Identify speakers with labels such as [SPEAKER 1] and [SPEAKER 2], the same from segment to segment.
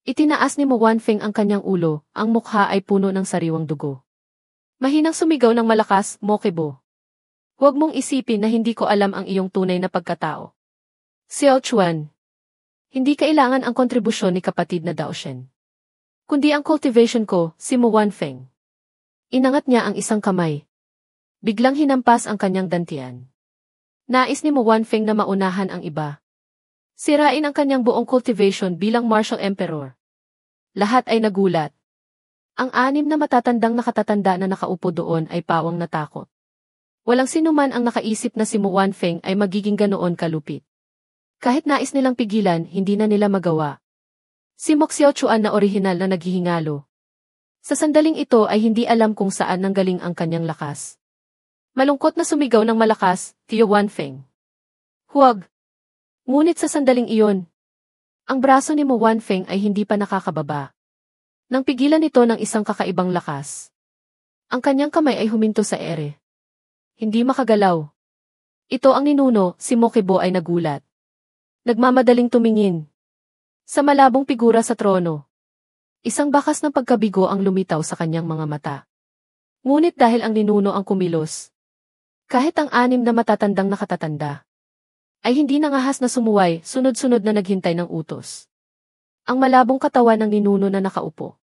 [SPEAKER 1] Itinaas ni Mo Wanfeng ang kanyang ulo, ang mukha ay puno ng sariwang dugo. Mahinang sumigaw ng malakas, Mokebo. Huwag mong isipin na hindi ko alam ang iyong tunay na pagkatao. Xiao Chuan. Hindi kailangan ang kontribusyon ni kapatid na Daoshen. Kundi ang cultivation ko, si Mo Wanfeng. Inangat niya ang isang kamay. Biglang hinampas ang kanyang dantian. Nais ni Mo Wanfeng na maunahan ang iba. Sirain ang kanyang buong cultivation bilang martial emperor. Lahat ay nagulat. Ang anim na matatandang nakatatanda na nakaupo doon ay pawang natakot. Walang sinuman ang nakaisip na si Mo Wanfeng ay magiging ganoon kalupit. Kahit nais nilang pigilan, hindi na nila magawa. Si Mo Xiaochuan na orihinal na naghihingalo. Sa sandaling ito ay hindi alam kung saan nanggaling ang kanyang lakas. Malungkot na sumigaw ng malakas, Tio Wanfeng. Huwag! Ngunit sa sandaling iyon, ang braso ni Mo Wanfeng ay hindi pa nakakababa. Nang pigilan ito ng isang kakaibang lakas. Ang kanyang kamay ay huminto sa ere. Hindi makagalaw. Ito ang ninuno, si Mokebo ay nagulat. Nagmamadaling tumingin. Sa malabong figura sa trono. Isang bakas ng pagkabigo ang lumitaw sa kanyang mga mata. Ngunit dahil ang ninuno ang kumilos. Kahit ang anim na matatandang nakatatanda. Ay hindi nangahas na sumuway, sunod-sunod na naghintay ng utos. Ang malabong katawan ng ninuno na nakaupo.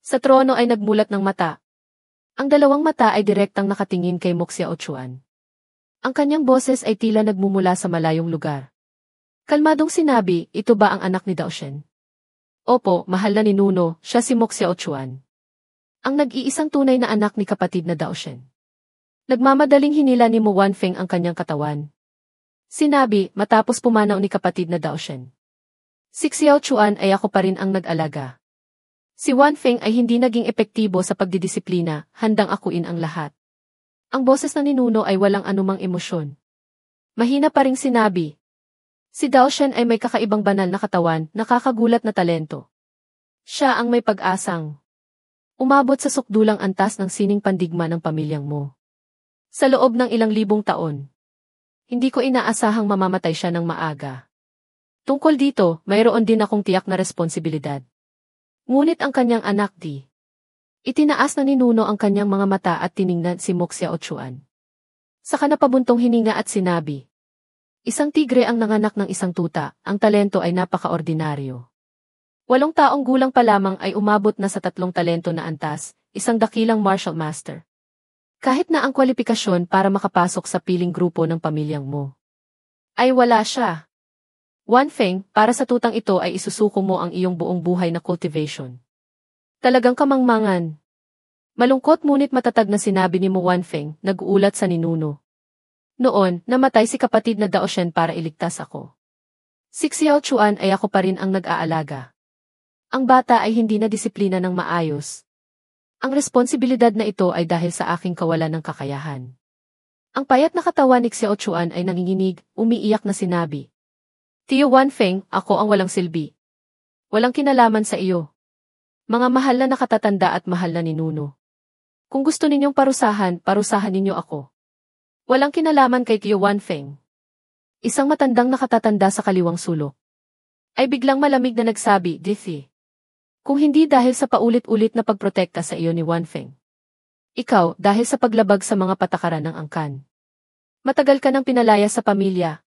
[SPEAKER 1] Sa trono ay nagmulat ng mata. Ang dalawang mata ay direktang nakatingin kay Mo Xiaochuan. Ang kanyang boses ay tila nagmumula sa malayong lugar. Kalmadong sinabi, ito ba ang anak ni Daoshen? Opo, mahal na ninuno, siya si Mo Xiaochuan. Ang nag-iisang tunay na anak ni kapatid na Daoshen. Nagmamadaling hinila ni Mo Wanfeng ang kanyang katawan. Sinabi, matapos pumanaw ni kapatid na Daoshen. Si Xiaochuan ay ako pa rin ang nag-alaga. Si Wanfeng ay hindi naging epektibo sa pagdidisiplina, handang akuin ang lahat. Ang boses na ninuno ay walang anumang emosyon. Mahina pa ring sinabi. Si Daoshen ay may kakaibang banal na katawan, nakakagulat na talento. Siya ang may pag-asang. Umabot sa sukdulang antas ng sining pandigma ng pamilyang mo. Sa loob ng ilang libong taon. Hindi ko inaasahang mamamatay siya ng maaga. Tungkol dito, mayroon din akong tiyak na responsibilidad. Ngunit ang kanyang anak di. Itinaas na ninuno ang kanyang mga mata at tiningnan si Mo Xiaochuan. Saka napabuntong hininga at sinabi. Isang tigre ang nanganak ng isang tuta, ang talento ay napaka-ordinaryo. 8 taong gulang pa lamang ay umabot na sa 3 talento na antas, isang dakilang martial master. Kahit na ang kwalifikasyon para makapasok sa piling grupo ng pamilyang mo. Ay wala siya. Wanfeng, para sa tutang ito ay isusuko mo ang iyong buong buhay na cultivation. Talagang kamangmangan. Malungkot ngunit matatag na sinabi ni Mo Wanfeng, nag-uulat sa ninuno. Noon, namatay si kapatid na Daoshen para iligtas ako. Si Xiaochuan ay ako pa rin ang nag-aalaga. Ang bata ay hindi na disiplina ng maayos. Ang responsibilidad na ito ay dahil sa aking kawalan ng kakayahan. Ang payat na katawan ni Xiaochuan ay nanginginig, umiiyak na sinabi. Tio Wanfeng, ako ang walang silbi. Walang kinalaman sa iyo. Mga mahal na nakatatanda at mahal na ninuno. Kung gusto ninyong parusahan, parusahan ninyo ako. Walang kinalaman kay Tio Wanfeng. Isang matandang nakatatanda sa kaliwang sulok. Ay biglang malamig na nagsabi, Dithi. Kung hindi dahil sa paulit-ulit na pagprotekta sa iyo ni Wanfeng. Ikaw, dahil sa paglabag sa mga patakaran ng angkan. Matagal ka nang pinalaya sa pamilya.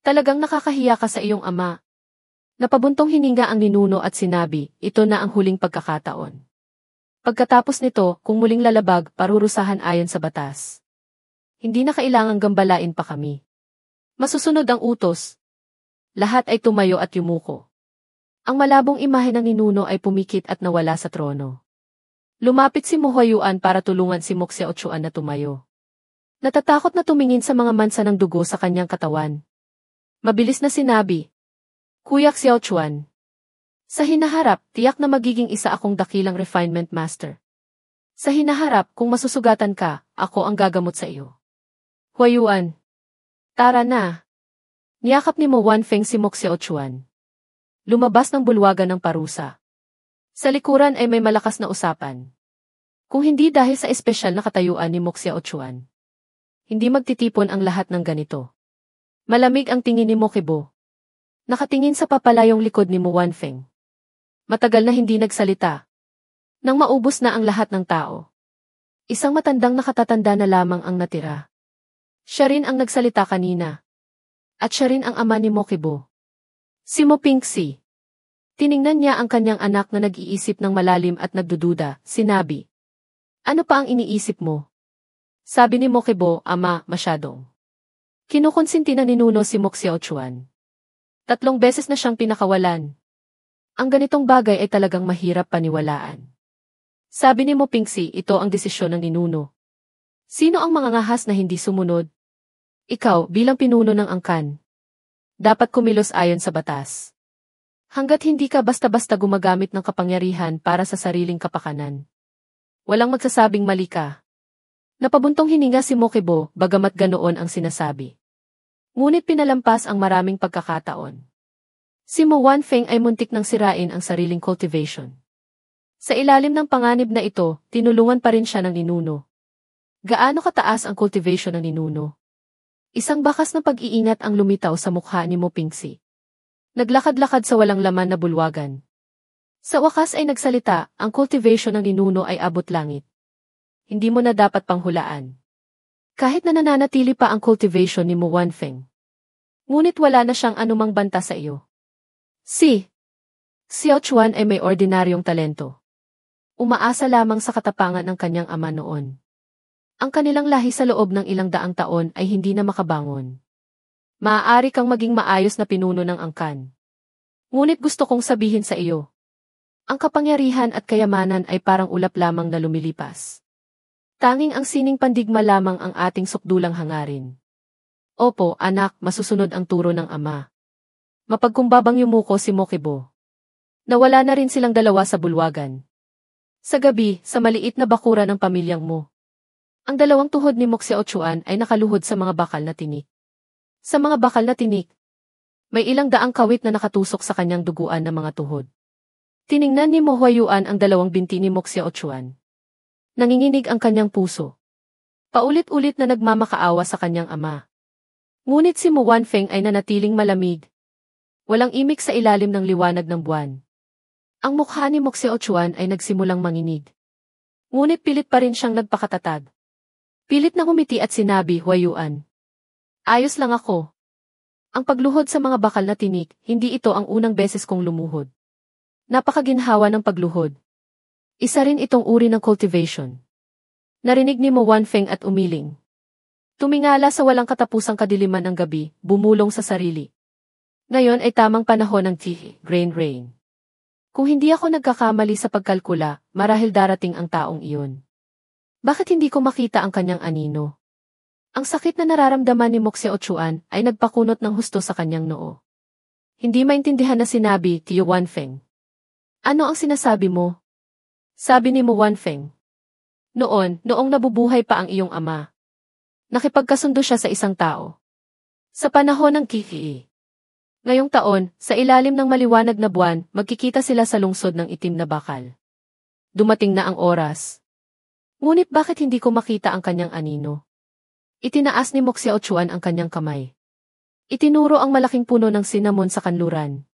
[SPEAKER 1] Talagang nakakahiya ka sa iyong ama. Napabuntong hininga ang ninuno at sinabi, ito na ang huling pagkakataon. Pagkatapos nito, kung muling lalabag, parurusahan ayon sa batas. Hindi na kailangang gambalain pa kami. Masusunod ang utos. Lahat ay tumayo at yumuko. Ang malabong imahe ng ninuno ay pumikit at nawala sa trono. Lumapit si Mo Huayuan para tulungan si Mo Xiaochuan na tumayo. Natatakot na tumingin sa mga mansa ng dugo sa kanyang katawan. Mabilis na sinabi, Kuya Xiaochuan. Sa hinaharap, tiyak na magiging isa akong dakilang refinement master. Sa hinaharap, kung masusugatan ka, ako ang gagamot sa iyo. Huayuan. Tara na. Niyakap ni Mo Wanfeng si Mo Xiaochuan. Lumabas ng bulwagan ng parusa. Sa likuran ay may malakas na usapan. Kung hindi dahil sa espesyal na katayuan ni Mo Xiaochuan. Hindi magtitipon ang lahat ng ganito. Malamig ang tingin ni Mokebo. Nakatingin sa papalayong likod ni Mo Wanfeng. Matagal na hindi nagsalita. Nang maubos na ang lahat ng tao. Isang matandang nakatatanda na lamang ang natira. Siya rin ang nagsalita kanina. At siya rin ang ama ni Mokibo. Si Mo Pingxi. Tiningnan niya ang kanyang anak na nag-iisip ng malalim at nagdududa, sinabi. Ano pa ang iniisip mo? Sabi ni Mokibo, ama, masyadong. Kinukonsinti na ninuno si Mo Xiaochuan. 3 beses na siyang pinakawalan. Ang ganitong bagay ay talagang mahirap paniwalaan. Sabi ni Mo Pingxi, ito ang desisyon ng ninuno. Sino ang mga ngahas na hindi sumunod? Ikaw, bilang pinuno ng angkan. Dapat kumilos ayon sa batas. Hanggat hindi ka basta-basta gumagamit ng kapangyarihan para sa sariling kapakanan. Walang magsasabing mali ka. Napabuntong hininga si Mokibo, bagamat ganoon ang sinasabi. Ngunit pinalampas ang maraming pagkakataon. Si Mo Wanfeng ay muntik nang sirain ang sariling cultivation. Sa ilalim ng panganib na ito, tinulungan pa rin siya ng ninuno. Gaano kataas ang cultivation ng ninuno? Isang bakas ng pag-iingat ang lumitaw sa mukha ni Mo Pingxi. Naglakad-lakad sa walang laman na bulwagan. Sa wakas ay nagsalita, ang cultivation ng ninuno ay abot langit. Hindi mo na dapat panghulaan. Kahit na nananatili pa ang cultivation ni Mo Wanfeng. Ngunit wala na siyang anumang banta sa iyo. Si Xiaochuan ay may ordinaryong talento. Umaasa lamang sa katapangan ng kanyang ama noon. Ang kanilang lahi sa loob ng ilang daang taon ay hindi na makabangon. Maaari kang maging maayos na pinuno ng angkan. Ngunit gusto kong sabihin sa iyo. Ang kapangyarihan at kayamanan ay parang ulap lamang na lumilipas. Tanging ang sining pandigma lamang ang ating sukdulang hangarin. Opo, anak, masusunod ang turo ng ama. Mapagkumbabang yumuko si Mokibo. Nawala na rin silang dalawa sa bulwagan. Sa gabi, sa maliit na bakura ng pamilyang mo. Ang 2 tuhod ni Mo Xiaochuan ay nakaluhod sa mga bakal na tinik. Sa mga bakal na tinik, may ilang daang kawit na nakatusok sa kanyang duguan ng mga tuhod. Tiningnan ni Mo Huayuan ang 2 binti ni Mo Xiaochuan. Nanginginig ang kanyang puso. Paulit-ulit na nagmamakaawa sa kanyang ama. Ngunit si Mo Wanfeng ay nanatiling malamig. Walang imik sa ilalim ng liwanag ng buwan. Ang mukha ni Mo Xiaochuan ay nagsimulang manginig. Ngunit pilit pa rin siyang nagpakatatag. Pilit na ngumiti at sinabi, Huayuan. Ayos lang ako. Ang pagluhod sa mga bakal na tinik, hindi ito ang unang beses kong lumuhod. Napakaginhawa ng pagluhod. Isa rin itong uri ng cultivation. Narinig ni Mo Wanfeng at umiling. Tumingala sa walang katapusang kadiliman ng gabi, bumulong sa sarili. Ngayon ay tamang panahon ng grain rain. Kung hindi ako nagkakamali sa pagkalkula, marahil darating ang taong iyon. Bakit hindi ko makita ang kanyang anino? Ang sakit na nararamdaman ni Mo Xiaochuan ay nagpakunot ng husto sa kanyang noo. Hindi maintindihan na sinabi, Tiyo Wanfeng. Ano ang sinasabi mo? Sabi ni Mo Wanfeng. Noong nabubuhay pa ang iyong ama. Nakipagkasundo siya sa isang tao. Sa panahon ng Qixi. Ngayong taon, sa ilalim ng maliwanag na buwan, magkikita sila sa lungsod ng itim na bakal. Dumating na ang oras. Ngunit bakit hindi ko makita ang kanyang anino? Itinaas ni Mo Xiaochuan ang kanyang kamay. Itinuro ang malaking puno ng sinamon sa kanluran.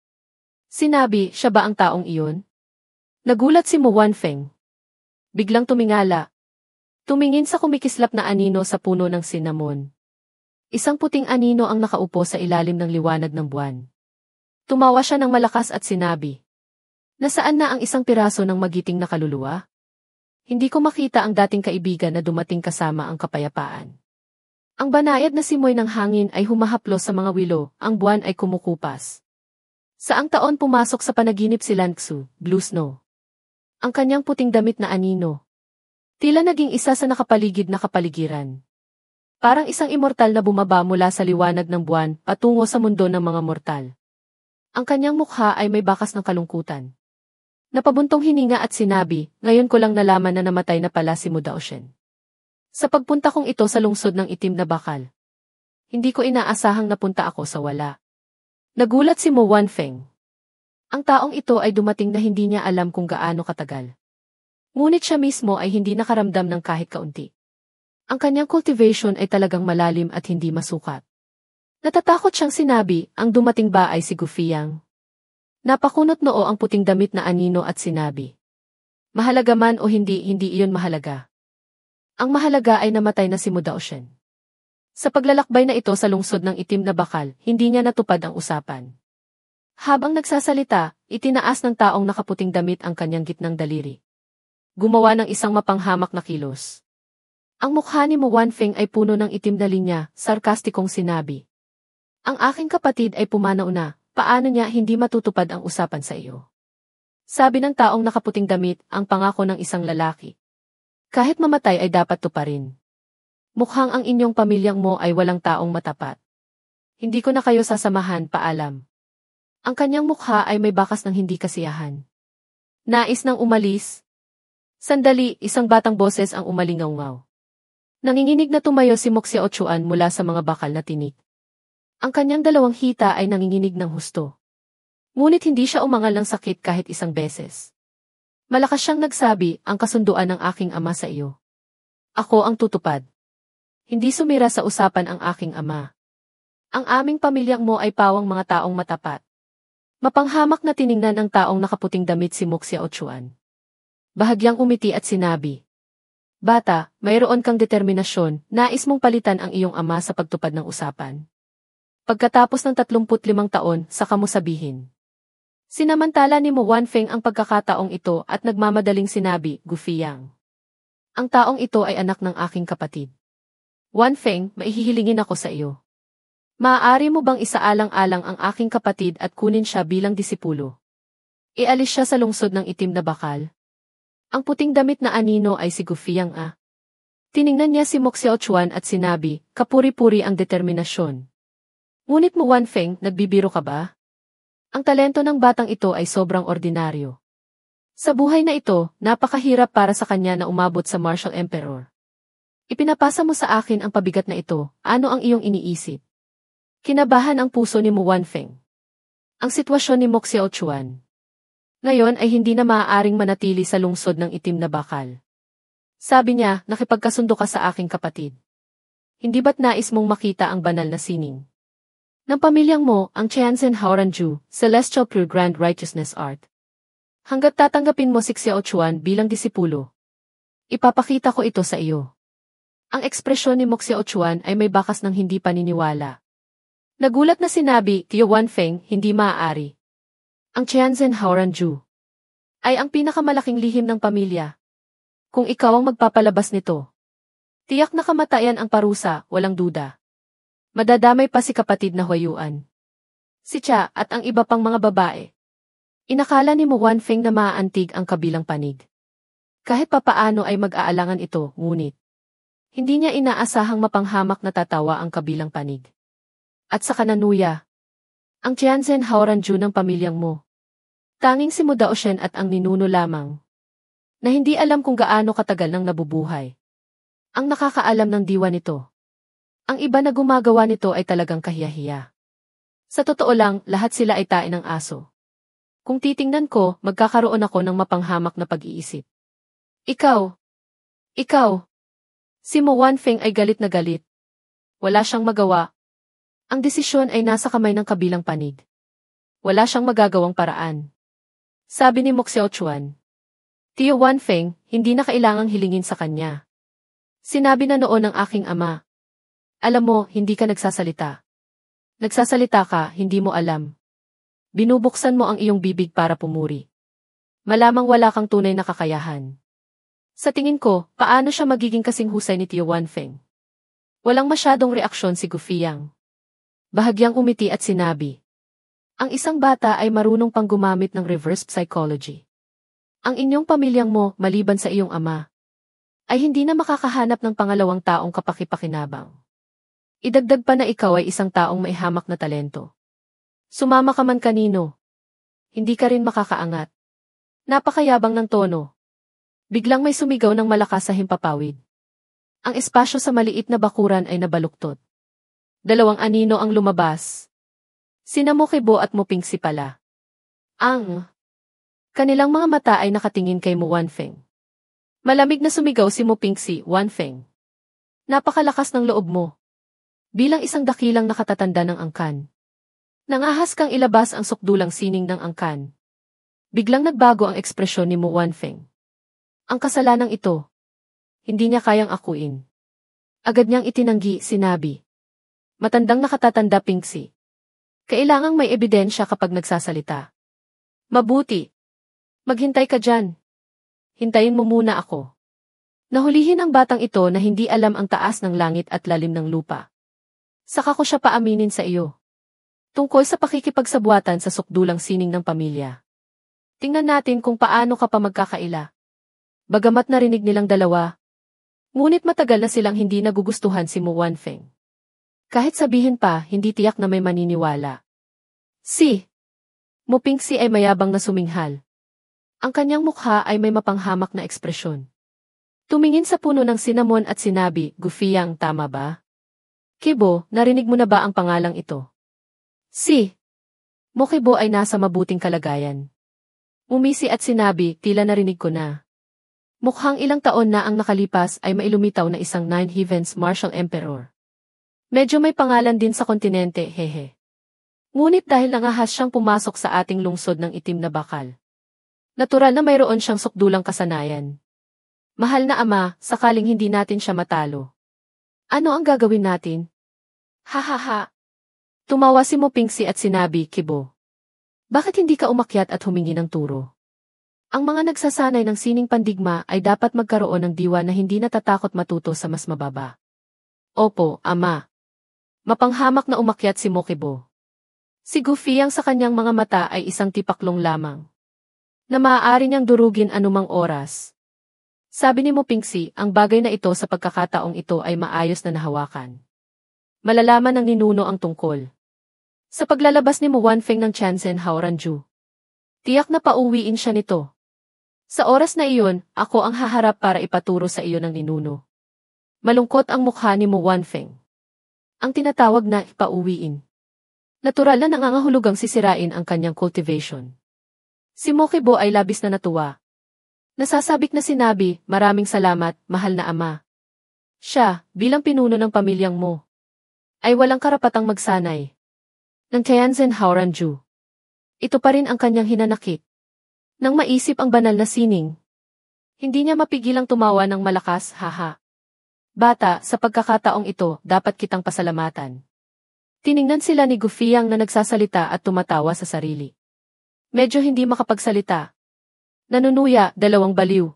[SPEAKER 1] Sinabi, siya ba ang taong iyon? Nagulat si Mo Wanfeng. Biglang tumingala. Tumingin sa kumikislap na anino sa puno ng sinamon. Isang puting anino ang nakaupo sa ilalim ng liwanag ng buwan. Tumawa siya ng malakas at sinabi, Nasaan na ang isang piraso ng magiting na kaluluwa? Hindi ko makita ang dating kaibigan na dumating kasama ang kapayapaan. Ang banayad na simoy ng hangin ay humahaplos sa mga willow, ang buwan ay kumukupas. Saang taon pumasok sa panaginip si Lanxu, Blue Snow. Ang kanyang puting damit na anino. Tila naging isa sa nakapaligid na kapaligiran. Parang isang immortal na bumaba mula sa liwanag ng buwan patungo sa mundo ng mga mortal. Ang kanyang mukha ay may bakas ng kalungkutan. Napabuntong hininga at sinabi, ngayon ko lang nalaman na namatay na pala si Mu Daoxian. Sa pagpunta kong ito sa lungsod ng itim na bakal. Hindi ko inaasahang napunta ako sa wala. Nagulat si Mo Wanfeng. Ang taong ito ay dumating na hindi niya alam kung gaano katagal. Ngunit siya mismo ay hindi nakaramdam ng kahit kaunti. Ang kanyang cultivation ay talagang malalim at hindi masukat. Natatakot siyang sinabi, ang dumating ba ay si Gu Fiyang? Napakunot noo ang puting damit na anino at sinabi. Mahalaga man o hindi, hindi iyon mahalaga. Ang mahalaga ay namatay na si Mu Daoshen. Sa paglalakbay na ito sa lungsod ng itim na bakal, hindi niya natupad ang usapan. Habang nagsasalita, itinaas ng taong nakaputing damit ang kanyang gitnang daliri. Gumawa ng isang mapanghamak na kilos. Ang mukha ni Mu Wanfeng ay puno ng itim na linya, sarkastikong sinabi. Ang aking kapatid ay pumanaw na, paano niya hindi matutupad ang usapan sa iyo? Sabi ng taong nakaputing damit, ang pangako ng isang lalaki. Kahit mamatay ay dapat tuparin. Mukhang ang inyong pamilyang mo ay walang taong matapat. Hindi ko na kayo sasamahan, paalam. Ang kanyang mukha ay may bakas ng hindi kasiyahan. Nais nang umalis. Sandali, isang batang boses ang umalingaw-ngaw. Nanginginig na tumayo si Mo Xiaochuan mula sa mga bakal na tinik. Ang kanyang dalawang hita ay nanginginig ng husto. Ngunit hindi siya umangal ng sakit kahit isang beses. Malakas siyang nagsabi, ang kasunduan ng aking ama sa iyo. Ako ang tutupad. Hindi sumira sa usapan ang aking ama. Ang aming pamilyang mo ay pawang mga taong matapat. Mapanghamak na tiningnan ng taong nakaputing damit si Mo Xiaochuan. Bahagyang umiti at sinabi, Bata, mayroon kang determinasyon, nais mong palitan ang iyong ama sa pagtupad ng usapan. Pagkatapos ng 35 taon, saka mo sabihin. Sinamantala ni Mu Wanfeng ang pagkakataong ito at nagmamadaling sinabi, Gufiyang. Ang taong ito ay anak ng aking kapatid. Wanfeng, maihihilingin ako sa iyo. Maaari mo bang isaalang-alang ang aking kapatid at kunin siya bilang disipulo? Ialis siya sa lungsod ng itim na bakal. Ang puting damit na anino ay si Gufiyang ah. Tiningnan niya si Mo Xiaochuan at sinabi, kapuri-puri ang determinasyon. Ngunit Mu Wanfeng, nagbibiro ka ba? Ang talento ng batang ito ay sobrang ordinaryo. Sa buhay na ito, napakahirap para sa kanya na umabot sa Martial Emperor. Ipinapasa mo sa akin ang pabigat na ito, ano ang iyong iniisip? Kinabahan ang puso ni Mu Wanfeng. Ang sitwasyon ni Mo Xiaochuan. Ngayon ay hindi na maaaring manatili sa lungsod ng itim na bakal. Sabi niya, nakipagkasundo ka sa aking kapatid. Hindi ba't nais mong makita ang banal na sining? Ng pamilyang mo, ang Tianzhen Haoranju, Celestial Pure Grand Righteousness Art. Hanggat tatanggapin mo si Xiaochuan bilang disipulo. Ipapakita ko ito sa iyo. Ang ekspresyon ni Mo Xiaochuan ay may bakas ng hindi paniniwala. Nagulat na sinabi, Tio Wanfeng, hindi maaari. Ang Tianzhen Haoranju ay ang pinakamalaking lihim ng pamilya. Kung ikaw ang magpapalabas nito, tiyak na kamatayan ang parusa, walang duda. Madadamay pa si kapatid na Huayuan, si Cha at ang iba pang mga babae. Inakala ni Mu Wanfeng na maaantig ang kabilang panig. Kahit papaano ay mag-aalangan ito, ngunit hindi niya inaasahang mapanghamak na tatawa ang kabilang panig. At sa kananuya, ang Tianzhen Haoranju ng pamilyang mo. Tanging si Mu Daoshen at ang ninuno lamang. Na hindi alam kung gaano katagal nang nabubuhay. Ang nakakaalam ng diwa nito. Ang iba na gumagawa nito ay talagang kahiyahiya. Sa totoo lang, lahat sila ay tae ng aso. Kung titingnan ko, magkakaroon ako ng mapanghamak na pag-iisip. Ikaw! Si Mu Wanfeng ay galit na galit. Wala siyang magawa. Ang desisyon ay nasa kamay ng kabilang panig. Wala siyang magagawang paraan. Sabi ni Mo Xiaochuan. Tio Wanfeng, hindi na kailangang hilingin sa kanya. Sinabi na noon ng aking ama. Alam mo, hindi ka nagsasalita. Nagsasalita ka, hindi mo alam. Binubuksan mo ang iyong bibig para pumuri. Malamang wala kang tunay na kakayahan. Sa tingin ko, paano siya magiging kasing husay ni Tio Wanfeng? Walang masyadong reaksyon si Gufiyang. Bahagyang umiti at sinabi. Ang isang bata ay marunong pang gumamit ng reverse psychology. Ang inyong pamilyang mo, maliban sa iyong ama, ay hindi na makakahanap ng pangalawang taong kapakipakinabang. Idagdag pa na ikaw ay isang taong may hamak na talento. Sumama ka man kanino. Hindi ka rin makakaangat. Napakayabang ng tono. Biglang may sumigaw ng malakas sa himpapawid. Ang espasyo sa maliit na bakuran ay nabaluktot. Dalawang anino ang lumabas. Sina Mo Kibo at Mo Pingsi pala. Ang kanilang mga mata ay nakatingin kay Mu Wanfeng. Malamig na sumigaw si Mo Pingsi, Wanfeng. Napakalakas ng loob mo. Bilang isang dakilang nakatatanda ng angkan. Nangahas kang ilabas ang sukdulang sining ng angkan. Biglang nagbago ang ekspresyon ni Mo Wanfeng. Ang kasalanang ito. Hindi niya kayang akuin. Agad niyang itinanggi, sinabi. Matandang nakatatanda, Pingxi. Kailangang may ebidensya kapag nagsasalita. Mabuti. Maghintay ka dyan. Hintayin mo muna ako. Nahulihin ang batang ito na hindi alam ang taas ng langit at lalim ng lupa. Saka ko siya paaminin sa iyo. Tungkol sa pakikipagsabuatan sa sukdulang sining ng pamilya. Tingnan natin kung paano ka pa magkakaila. Bagamat narinig nilang dalawa, ngunit matagal na silang hindi nagugustuhan si Mo Wanfeng. Kahit sabihin pa, hindi tiyak na may maniniwala. Si Mo Pingxi ay mayabang na suminghal. Ang kanyang mukha ay may mapanghamak na ekspresyon. Tumingin sa puno ng sinamon at sinabi, Gufiyang, tama ba? Kibo, narinig mo na ba ang pangalang ito? Si Mo Kibo ay nasa mabuting kalagayan. Umisi at sinabi, tila narinig ko na. Mukhang ilang taon na ang nakalipas ay mailumitaw na isang Nine Heavens Martial Emperor. Medyo may pangalan din sa kontinente, hehe. Ngunit dahil nangahas siyang pumasok sa ating lungsod ng itim na bakal. Natural na mayroon siyang sukdulang kasanayan. Mahal na ama, sakaling hindi natin siya matalo. Ano ang gagawin natin? Ha. Tumawa si Mo Pingxi at sinabi, Kibo. Bakit hindi ka umakyat at humingi ng turo? Ang mga nagsasanay ng sining pandigma ay dapat magkaroon ng diwa na hindi natatakot matuto sa mas mababa. Opo, ama. Mapanghamak na umakyat si Mo Kibo. Si Gufiyang sa kanyang mga mata ay isang tipaklong lamang. Na maaari niyang durugin anumang oras. Sabi ni Mo Pingxi, ang bagay na ito sa pagkakataong ito ay maayos na nahawakan. Malalaman ng ninuno ang tungkol. Sa paglalabas ni Mo Wanfeng ng Chanzen Haoranju. Tiyak na pauwiin siya nito. Sa oras na iyon, ako ang haharap para ipaturo sa iyo ng ninuno. Malungkot ang mukha ni Mo Wanfeng. Ang tinatawag na ipauwiin. Natural na nangangahulugang sisirain ang kanyang cultivation. Si Mo Kibo ay labis na natuwa. Nasasabik na sinabi, maraming salamat, mahal na ama. Siya, bilang pinuno ng pamilyang mo, ay walang karapatang magsanay ng Tianzhen Haoranju. Ito pa rin ang kanyang hinanakit. Nang maisip ang banal na sining, hindi niya mapigilang tumawa ng malakas, haha. Bata, sa pagkakataong ito, dapat kitang pasalamatan. Tiningnan sila ni Gufiyang na nagsasalita at tumatawa sa sarili. Medyo hindi makapagsalita. Nanunuya, dalawang baliw.